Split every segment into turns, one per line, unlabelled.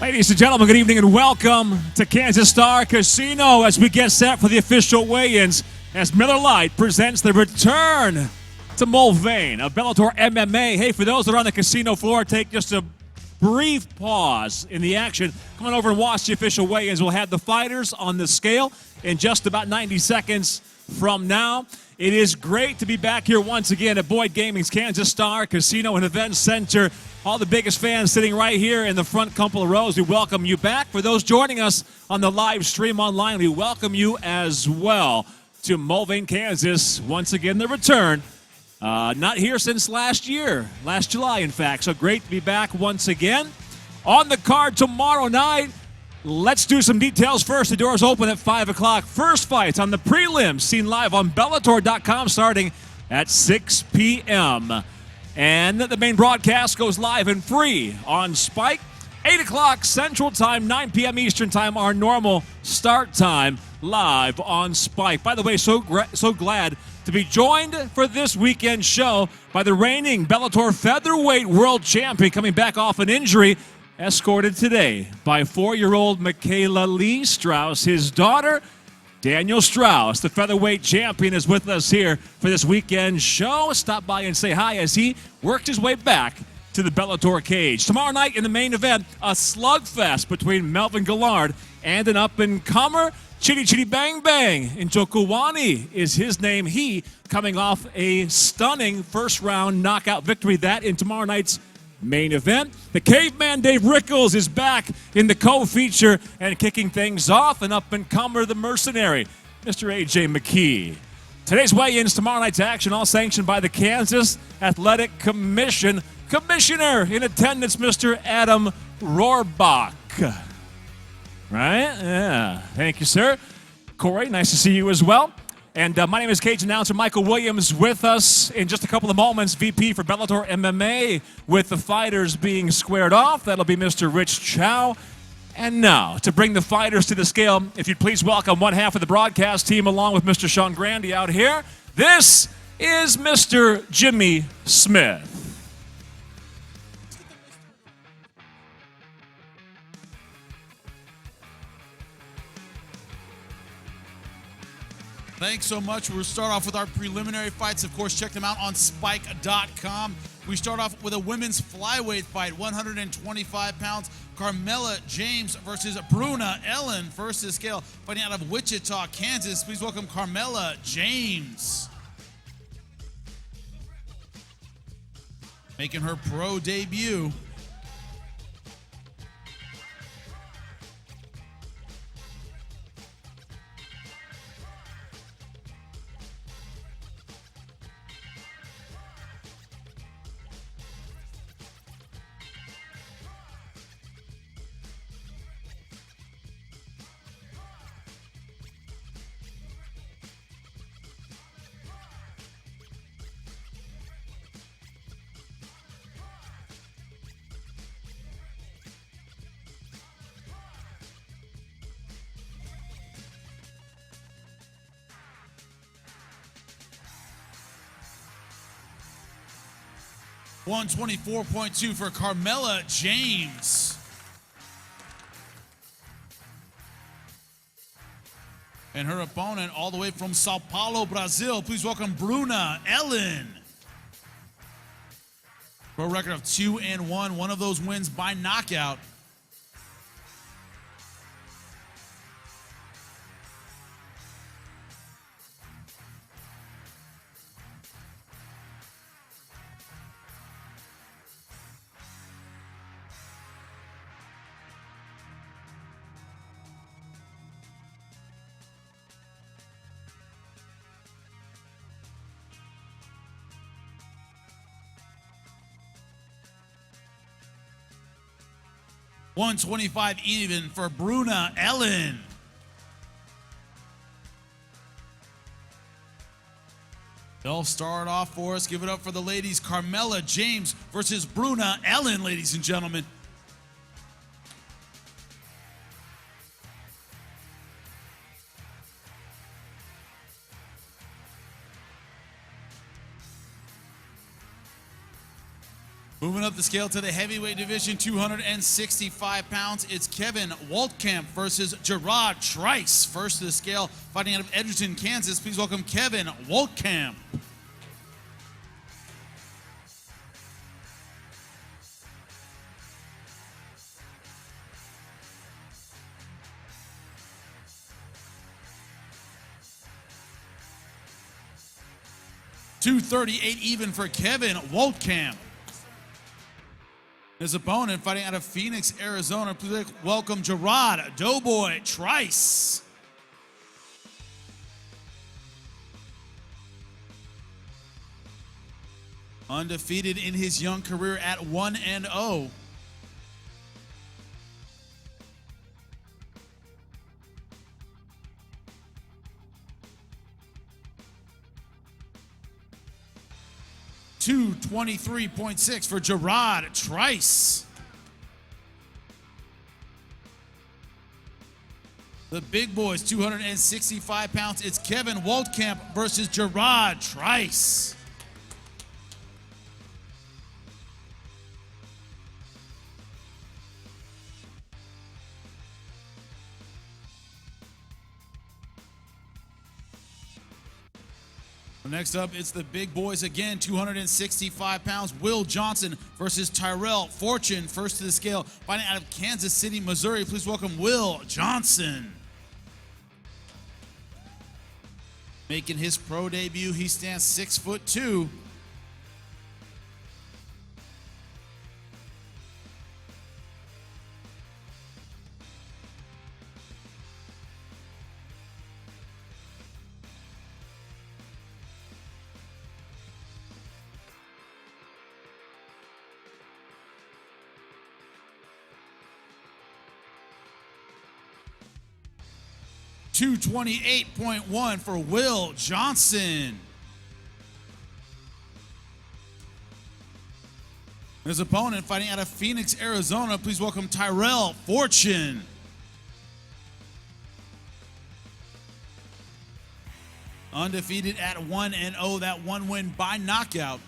Ladies and gentlemen, good evening and welcome to Kansas Star Casino as we get set for the official weigh-ins as Miller Lite presents the return to Melvin of Bellator MMA. Hey, for those that are on the casino floor, take just a brief pause in the action. Come on over and watch the official weigh-ins. We'll have the fighters on the scale in just about 90 seconds from now. It is great to be back here once again at Boyd Gaming's Kansas Star Casino and Event Center. All the biggest fans sitting right here in the front couple of rows. We welcome you back. For those joining us on the live stream online, we welcome you as well to Melvin, Kansas. Once again, the return. Not here since last year, last July, in fact. So great to be back once again. On the card tomorrow night, let's do some details first. The doors open at 5 o'clock. First fights on the prelims, seen live on Bellator.com starting at 6 p.m. And the main broadcast goes live and free on Spike. 8 o'clock Central Time, 9 p.m. Eastern Time, our normal start time, live on Spike. By the way, so glad to be joined for this weekend show by the reigning Bellator Featherweight World Champion coming back off an injury, escorted today by 4-year-old Michaela Lee Strauss. His daughter, Daniel Strauss, the featherweight champion, is with us here for this weekend show. Stop by and say hi as he worked his way back to the Bellator cage. Tomorrow night in the main event, a slugfest between Melvin Guillard and an up-and-comer, Chidi Bang Njokuani is his name. He coming off a stunning first-round knockout victory. That in tomorrow night's main event. The caveman Dave Rickels is back in the co-feature and kicking things off, an up-and-comer, the mercenary, Mr. A.J. McKee. Today's weigh-ins, tomorrow night's action, all sanctioned by the Kansas Athletic Commission. Commissioner in attendance, Mr. Adam Rohrbach. Right? Yeah. Thank you, sir. Corey, nice to see you as well. And my name is cage announcer Michael Williams with us in just a couple of moments. VP for Bellator MMA with the fighters being squared off. That'll be Mr. Rich Chow. And now, to bring the fighters to the scale, if you'd please welcome one half of the broadcast team along with Mr. Sean Grandy out here. This is Mr. Jimmy Smith.
Thanks so much. We'll start off with our preliminary fights. Of course, check them out on SPIKE.com. We start off with a women's flyweight fight, 125 pounds. Carmella James versus Bruna Ellen, first to the scale, fighting out of Wichita, Kansas. Please welcome Carmella James. Making her pro debut. $124.2 for Carmella James. And her opponent all the way from Sao Paulo, Brazil. Please welcome Bruna Ellen. For a record of 2-1, one of those wins by knockout. $125 even for Bruna Ellen. They'll start off for us. Give it up for the ladies. Carmella James versus Bruna Ellen, ladies and gentlemen. Moving up the scale to the heavyweight division, 265 pounds, it's Kevin Waltkamp versus Gerard Trice. First to the scale, fighting out of Edgerton, Kansas. Please welcome Kevin Waltkamp. $238 even for Kevin Waltkamp. His opponent fighting out of Phoenix, Arizona. Please welcome Gerard Doughboy Trice. Undefeated in his young career at 1-0. $223.6 for Gerard Trice. The big boys, 265 pounds. It's Kevin Waltkamp versus Gerard Trice. Next up, it's the big boys again, 265 pounds. Will Johnson versus Tyrell Fortune. First to the scale, fighting out of Kansas City, Missouri. Please welcome Will Johnson. Making his pro debut, he stands 6'2". $228.1 for Will Johnson. His opponent fighting out of Phoenix, Arizona. Please welcome Tyrell Fortune. Undefeated at 1-0, that one win by knockout.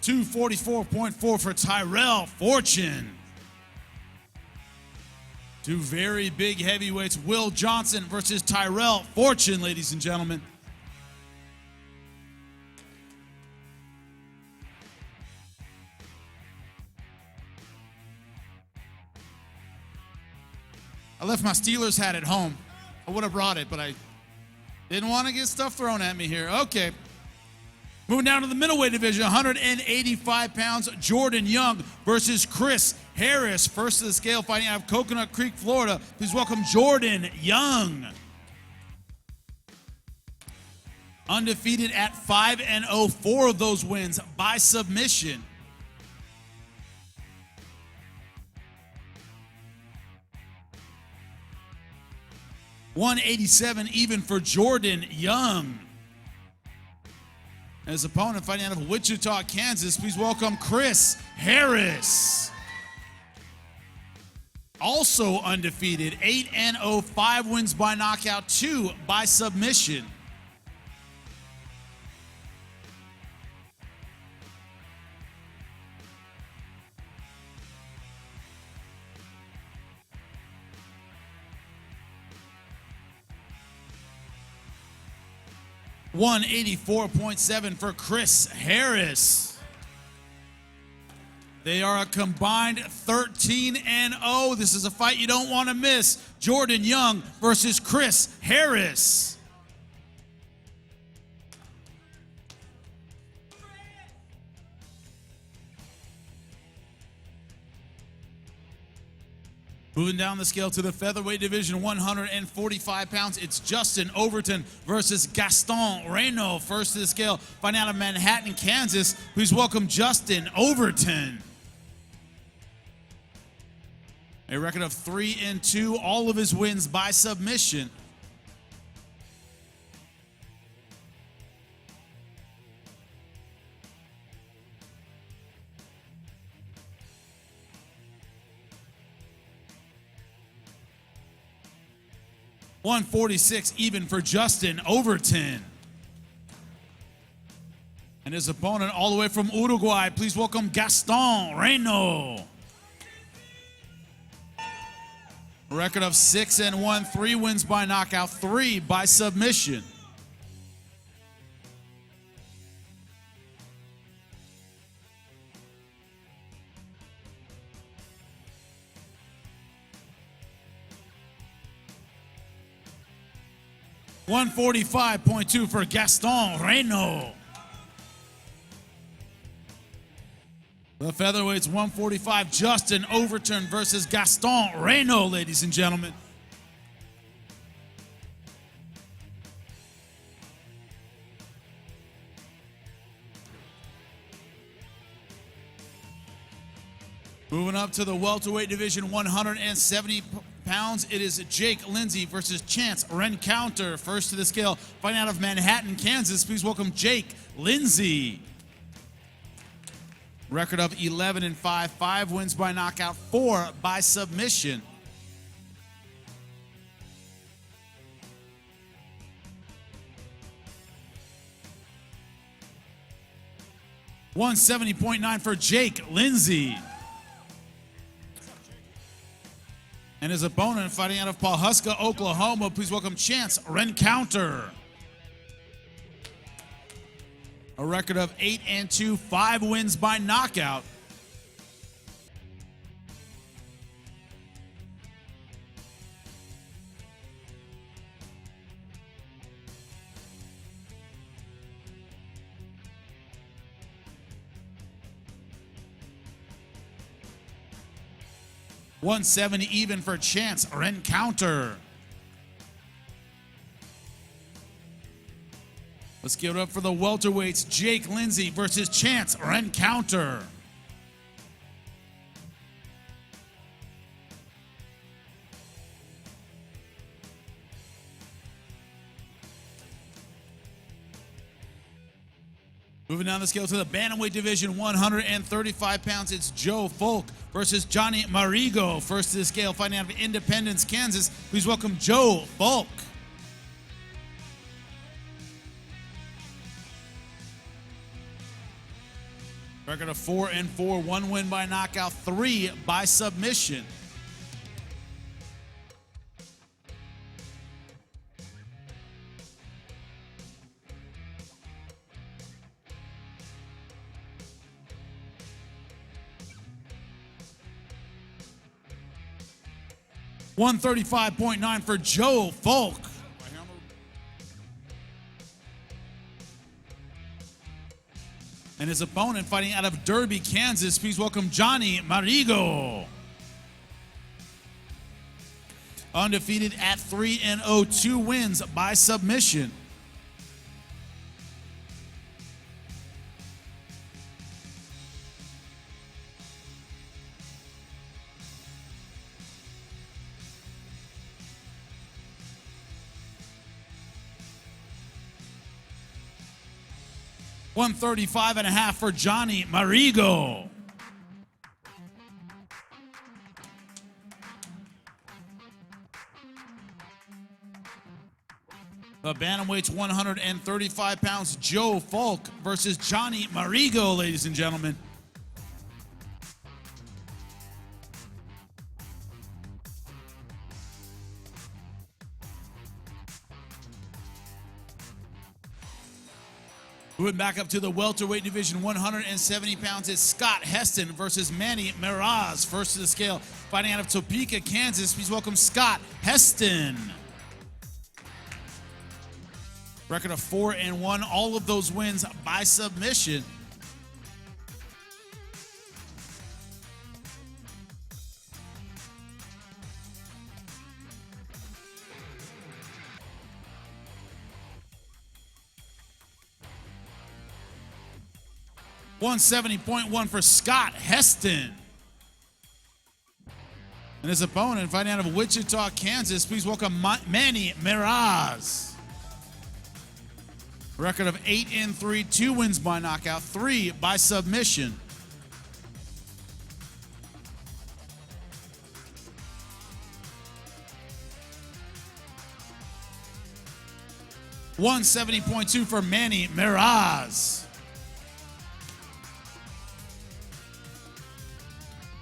$244.4 for Tyrell Fortune. Two very big heavyweights, Will Johnson versus Tyrell Fortune, ladies and gentlemen. I left my Steelers hat at home. I would have brought it, but I didn't want to get stuff thrown at me here. Okay. Moving down to the middleweight division, 185 pounds, Jordan Young versus Chris Harris. First to the scale, fighting out of Coconut Creek, Florida. Please welcome Jordan Young. Undefeated at 5-0, 4 of those wins by submission. $187 even for Jordan Young. And his opponent fighting out of Wichita, Kansas, please welcome Chris Harris. Also undefeated, 8-0, 5 wins by knockout, 2 by submission. $184.7 for Chris Harris. They are a combined 13-0. This is a fight you don't want to miss. Jordan Young versus Chris Harris. Moving down the scale to the featherweight division, 145 pounds, it's Justin Overton versus Gaston Reno. First to the scale, fighting out of Manhattan, Kansas. Please welcome Justin Overton. A record of 3-2, all of his wins by submission. 146 even for Justin Overton. And his opponent all the way from Uruguay, please welcome Gaston Reno. A record of 6-1, 3 wins by knockout, 3 by submission. $145.2 for Gaston Reno. The featherweight's 145, Justin Overton versus Gaston Reno, ladies and gentlemen. Moving up to the welterweight division, 170 pounds, it is Jake Lindsay versus Chance Rencounter. First to the scale, fighting out of Manhattan, Kansas. Please welcome Jake Lindsay. Record of 11-5, 5 wins by knockout, 4 by submission. $170.9 for Jake Lindsay. And his opponent fighting out of Pawhuska, Oklahoma. Please welcome Chance Rencounter. A record of 8-2, 5 wins by knockout. $170 even for Chance Rencounter. Let's give it up for the welterweights, Jake Lindsay versus Chance Rencounter. Moving down the scale to the bantamweight division, 135 pounds, it's Joe Folk versus Johnny Marigo. First to the scale, fighting out of Independence, Kansas. Please welcome Joe Folk. Record of 4-4, 1 win by knockout, 3 by submission. $135.9 for Joe Folk. And his opponent fighting out of Derby, Kansas. Please welcome Johnny Marigo. Undefeated at 3-0, 2 wins by submission. $135.5 for Johnny Marigo. The bantamweight's 135 pounds, Joe Folk versus Johnny Marigo, ladies and gentlemen. Moving back up to the welterweight division, 170 pounds, it's Scott Heston versus Manny Meraz. First to the scale, fighting out of Topeka, Kansas. Please welcome Scott Heston. Record of 4-1, all of those wins by submission. $170.1 for Scott Heston. And his opponent fighting out of Wichita, Kansas. Please welcome Manny Meraz. Record of 8-3, 2 wins by knockout, 3 by submission. 170.2 for Manny Miraz.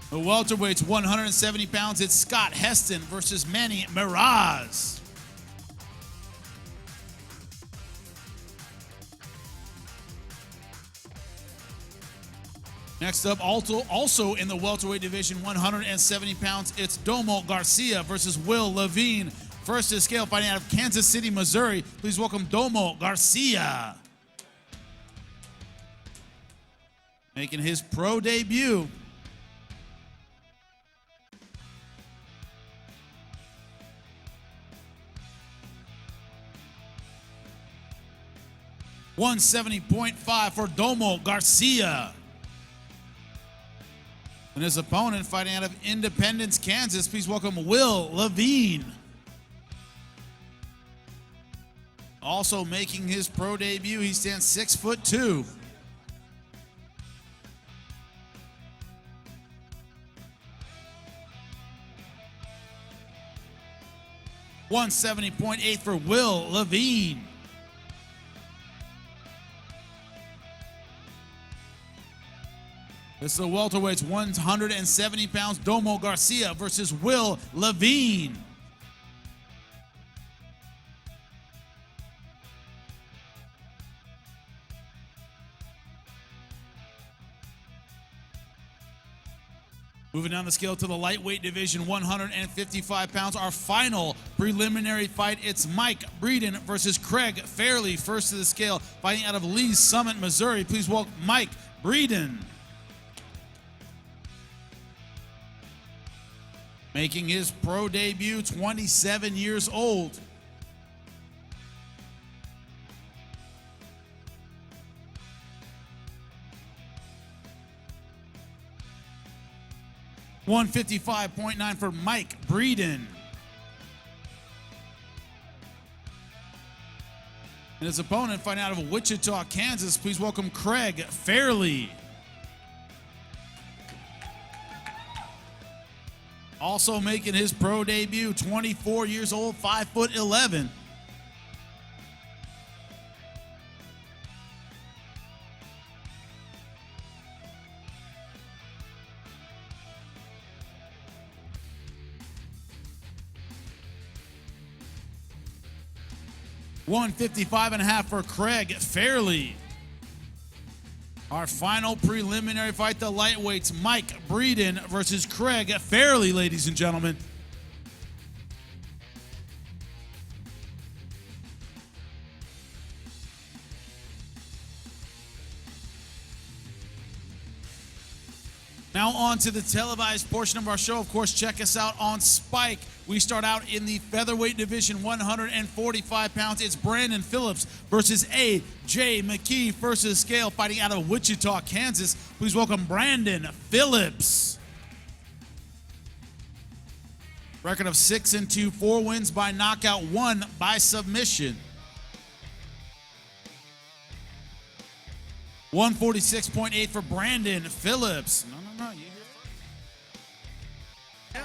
The welterweights, 170 pounds, it's Scott Heston versus Manny Miraz. Next up, also in the welterweight division, 170 pounds, it's Domo Garcia versus Will Levine. First to the scale, fighting out of Kansas City, Missouri. Please welcome Domo Garcia. Making his pro debut. $170.5 for Domo Garcia. And his opponent, fighting out of Independence, Kansas, please welcome Will Levine. Also making his pro debut, he stands 6'2". $170.8 for Will Levine. This is the welterweights, 170 pounds, Domo Garcia versus Will Levine. Moving down the scale to the lightweight division, 155 pounds. Our final preliminary fight, it's Mike Breeden versus Craig Fairley. First to the scale, fighting out of Lee's Summit, Missouri. Please welcome Mike Breeden. Making his pro debut, 27 years old. $155.9 for Mike Breeden. And his opponent, fighting out of Wichita, Kansas, please welcome Craig Fairley. Also making his pro debut, 24 years old, 5'11". $155.5 for Craig Fairley. Our final preliminary fight, the lightweights, Mike Breeden versus Craig Fairley, ladies and gentlemen. Now on to the televised portion of our show. Of course, check us out on Spike. We start out in the featherweight division, 145 pounds. It's Brandon Phillips versus A.J. McKee. First to the scale, fighting out of Wichita, Kansas. Please welcome Brandon Phillips. Record of 6-2, 4 wins by knockout, 1 by submission. 146.8 for Brandon Phillips. No, you hear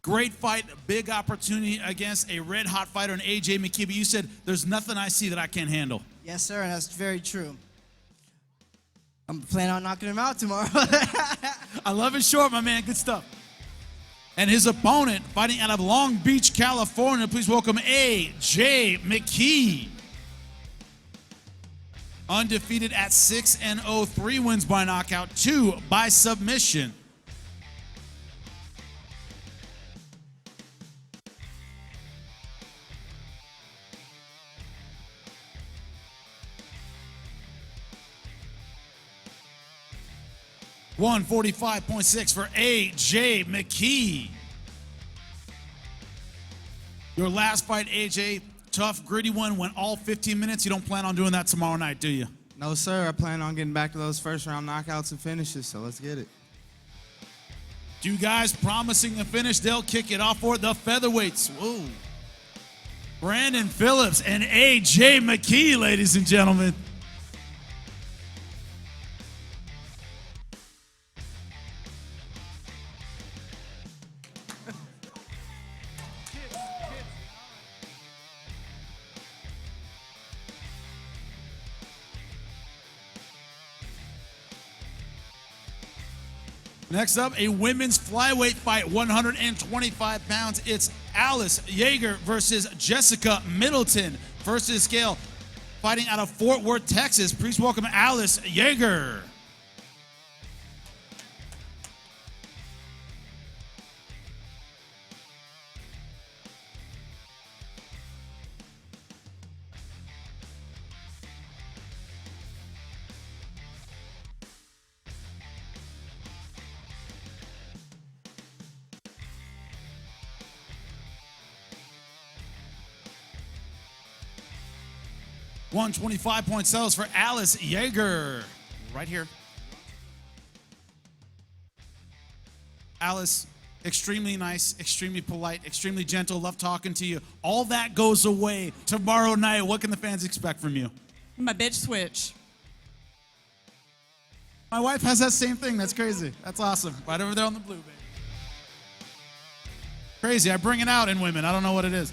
Great fight, big opportunity against a red-hot fighter in A.J. McKee, but you said there's nothing I see that I can't handle.
Yes, sir, and that's very true. I'm planning on knocking him out tomorrow.
I love it short, my man. Good stuff. And his opponent, fighting out of Long Beach, California, please welcome A.J. McKee. Undefeated at 6-0, 3 wins by knockout, 2 by submission. $145.6 for A.J. McKee. Your last fight, A.J., tough, gritty one, went all 15 minutes. You don't plan on doing that tomorrow night, do you?
No, sir. I plan on getting back to those first-round knockouts and finishes, so let's get it.
Two guys promising a finish. They'll kick it off for the featherweights. Whoa. Brandon Phillips and A.J. McKee, ladies and gentlemen. Next up, a women's flyweight fight, 125 pounds. It's Alice Yeager versus Jessica Middleton. First to the scale, fighting out of Fort Worth, Texas. Please welcome Alice Yeager. $125 settles for Alice Yeager. Right here. Alice, extremely nice, extremely polite, extremely gentle, love talking to you. All that goes away tomorrow night. What can the fans expect from you?
My bitch switch.
My wife has that same thing. That's crazy. That's awesome. Right over there on the blue, baby. Crazy. I bring it out in women. I don't know what it is.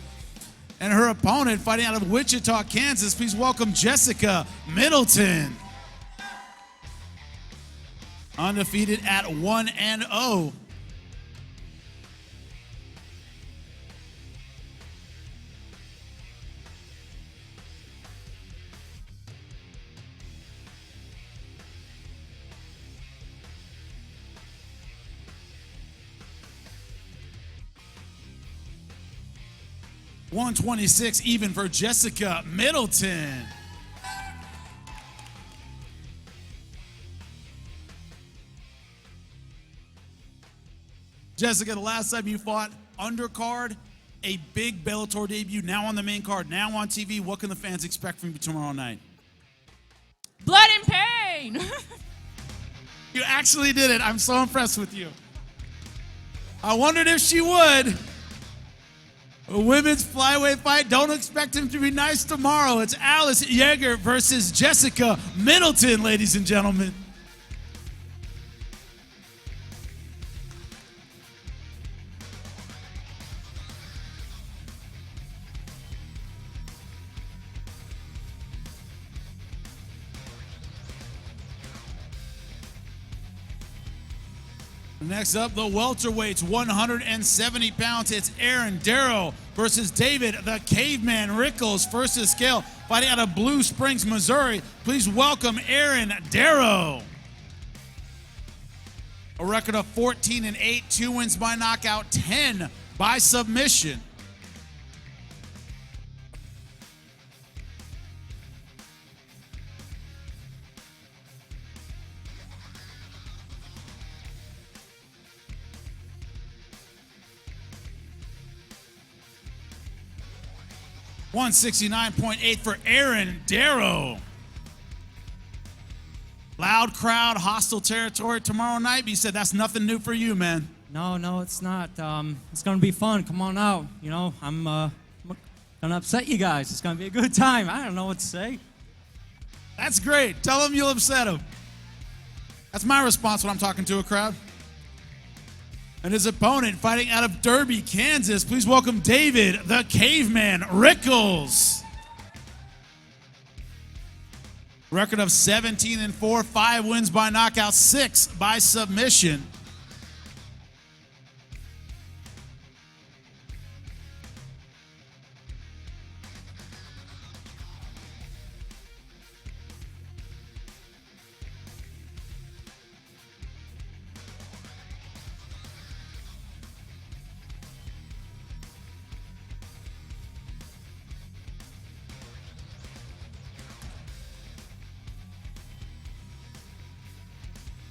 And her opponent, fighting out of Wichita, Kansas, please welcome Jessica Middleton. Undefeated at 1-0. $126 even for Jessica Middleton. Jessica, the last time you fought undercard, a big Bellator debut, now on the main card, now on TV. What can the fans expect from you tomorrow night?
Blood and pain.
You actually did it. I'm so impressed with you. I wondered if she would. A women's flyweight fight. Don't expect him to be nice tomorrow. It's Alice Yeager versus Jessica Middleton, ladies and gentlemen. Next up, the welterweights, 170 pounds. It's Aaron Derrow versus David the Caveman Rickels. First to the scale, fighting out of Blue Springs, Missouri. Please welcome Aaron Derrow. A record of 14-8, 2 wins by knockout, 10 by submission. $169.8 for Aaron Derrow. Loud crowd, hostile territory tomorrow night. But you said that's nothing new for you, man.
No, it's not. It's gonna be fun. Come on out. You know, I'm gonna upset you guys. It's gonna be a good time. I don't know what to say.
That's great. Tell them you'll upset them. That's my response when I'm talking to a crowd. And his opponent, fighting out of Derby, Kansas, please welcome David the Caveman Rickels. Record of 17-4, 5 wins by knockout, 6 by submission.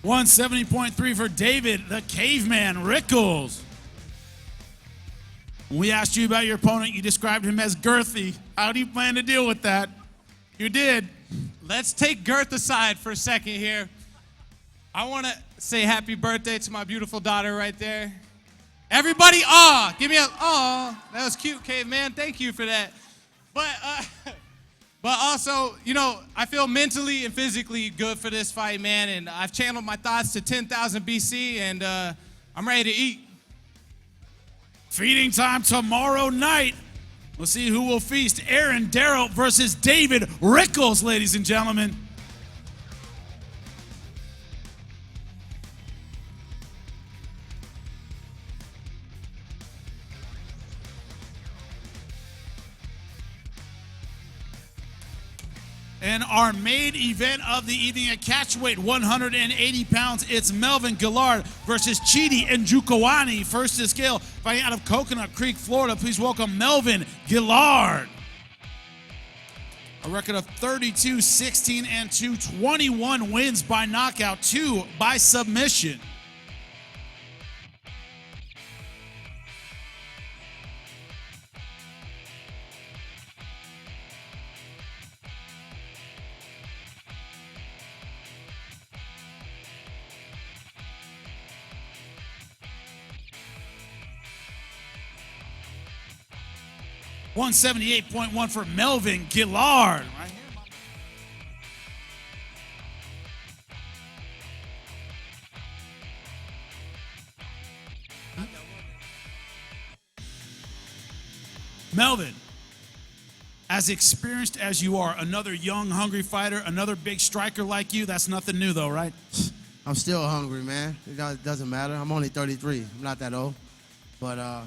$170.3 for David the Caveman Rickels. When we asked you about your opponent, you described him as girthy. How do you plan to deal with that? You did.
Let's take girth aside for a second here. I want to say happy birthday to my beautiful daughter right there. Everybody, give me a, that was cute, Caveman. Thank you for that. But also, you know, I feel mentally and physically good for this fight, man, and I've channeled my thoughts to 10,000 BC, and I'm ready to eat.
Feeding time tomorrow night. We'll see who will feast. Aaron Derrow versus David Rickels, ladies and gentlemen. And our main event of the evening at catchweight, 180 pounds, it's Melvin Guillard versus Chidi Njokuani. First to scale, fighting out of Coconut Creek, Florida. Please welcome Melvin Guillard. A record of 32, 16, and 2, 21 wins by knockout, 2 by submission. $178.1 for Melvin Guillard. Right here. Melvin, as experienced as you are, another young, hungry fighter, another big striker like you, that's nothing new though, right?
I'm still hungry, man. It doesn't matter. I'm only 33. I'm not that old. But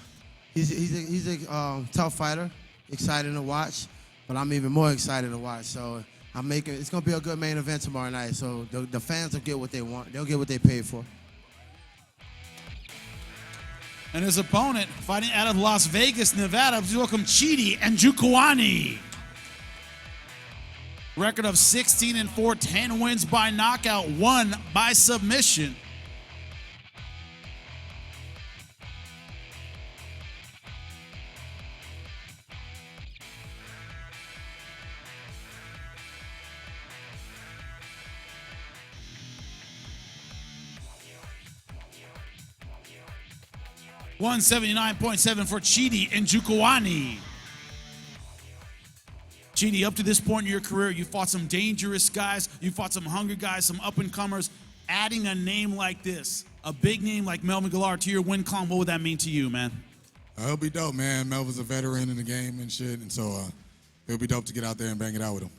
he's a tough fighter, exciting to watch, but I'm even more excited to watch. So it's going to be a good main event tomorrow night. So the fans will get what they want. They'll get what they paid for.
And his opponent, fighting out of Las Vegas, Nevada, please welcome Chidi Njokuani. Record of 16 and 4, 10 wins by knockout, 1 by submission. $179.7 for Chidi Njokuani. Chidi, up to this point in your career, you fought some dangerous guys, you fought some hungry guys, some up-and-comers. Adding a name like this, a big name like Melvin Guillard to your win column, what would that mean to you, man?
It'll be dope, man. Melvin's a veteran in the game and shit, and so it'll be dope to get out there and bang it out with him.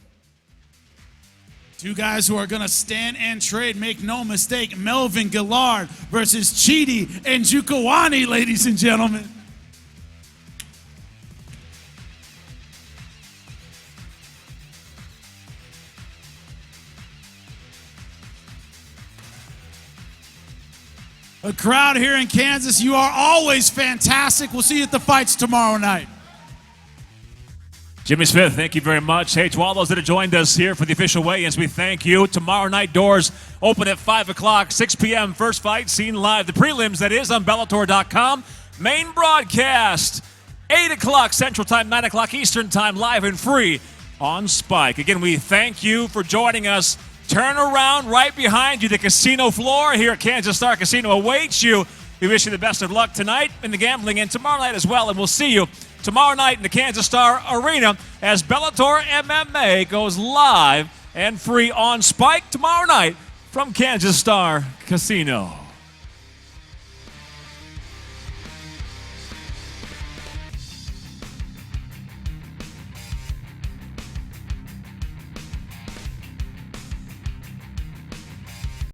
Two guys who are going to stand and trade, make no mistake. Melvin Guillard versus Chidi Njokuani, ladies and gentlemen. A crowd here in Kansas, you are always fantastic. We'll see you at the fights tomorrow night.
Jimmy Smith, thank you very much. Hey, to all those that have joined us here for the official weigh-ins, we thank you. Tomorrow night, doors open at 5 o'clock, 6 p.m. First fight, seen live. The prelims, that is, on Bellator.com. Main broadcast, 8 o'clock Central Time, 9 o'clock Eastern Time, live and free on Spike. Again, we thank you for joining us. Turn around right behind you. The casino floor here at Kansas Star Casino awaits you. We wish you the best of luck tonight in the gambling and tomorrow night as well, and we'll see you tomorrow night in the Kansas Star Arena as Bellator MMA goes live and free on Spike tomorrow night from Kansas Star Casino.